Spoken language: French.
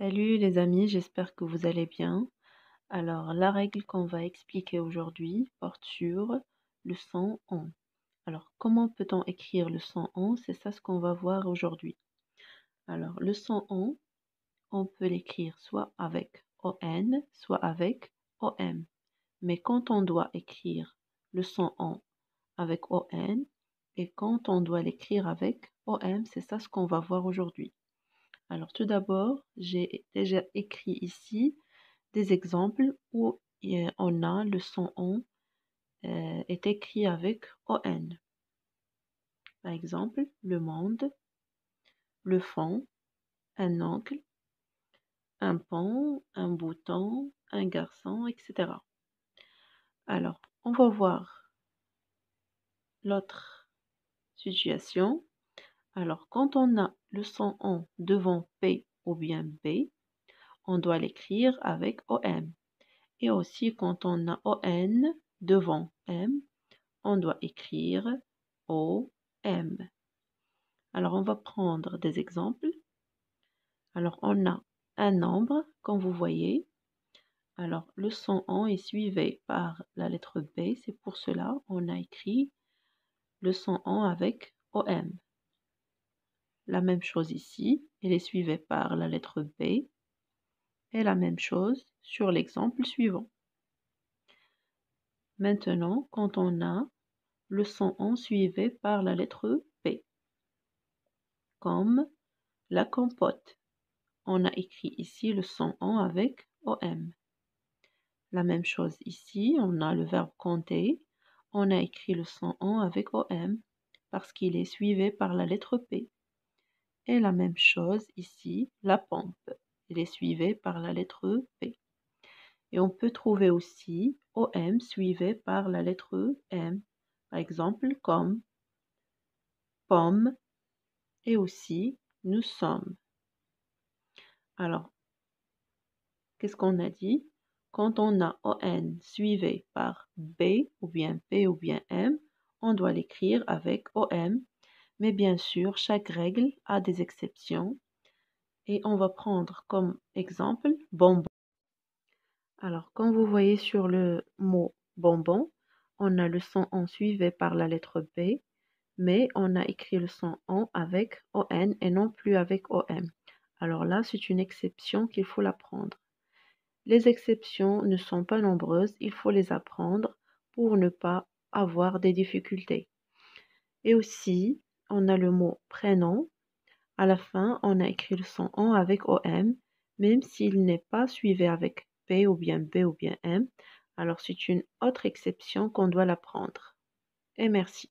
Salut les amis, j'espère que vous allez bien. Alors, la règle qu'on va expliquer aujourd'hui porte sur le son on. Alors, comment peut-on écrire le son on? C'est ça ce qu'on va voir aujourd'hui. Alors, le son on peut l'écrire soit avec on, soit avec om. Mais quand on doit écrire le son on avec on et quand on doit l'écrire avec om, c'est ça ce qu'on va voir aujourd'hui. Alors tout d'abord, j'ai déjà écrit ici des exemples où on a le son on est écrit avec on. Par exemple, le monde, le fond, un oncle, un pont, un bouton, un garçon, etc. Alors, on va voir l'autre situation. Alors, quand on a le son on devant P ou bien B, on doit l'écrire avec OM. Et aussi, quand on a ON devant M, on doit écrire OM. Alors, on va prendre des exemples. Alors, on a un nombre, comme vous voyez. Alors, le son on est suivi par la lettre B. C'est pour cela on a écrit le son on avec OM. La même chose ici, il est suivi par la lettre B. Et la même chose sur l'exemple suivant. Maintenant, quand on a le son on suivi par la lettre P, comme la compote. On a écrit ici le son on avec OM. La même chose ici, on a le verbe compter. On a écrit le son on avec OM parce qu'il est suivi par la lettre P. Et la même chose ici, la pompe. Il est suivi par la lettre P. Et on peut trouver aussi OM suivi par la lettre M. Par exemple, comme pomme et aussi nous sommes. Alors, qu'est-ce qu'on a dit? Quand on a ON suivi par B ou bien P ou bien M, on doit l'écrire avec OM. Mais bien sûr, chaque règle a des exceptions. Et on va prendre comme exemple bonbon. Alors, comme vous voyez sur le mot bonbon, on a le son on suivi par la lettre B, mais on a écrit le son on avec ON et non plus avec OM. Alors là, c'est une exception qu'il faut la prendre. Les exceptions ne sont pas nombreuses, il faut les apprendre pour ne pas avoir des difficultés. Et aussi, on a le mot prénom. À la fin, on a écrit le son on avec OM, même s'il n'est pas suivi avec P ou bien B ou bien M. Alors c'est une autre exception qu'on doit la prendre. Et merci.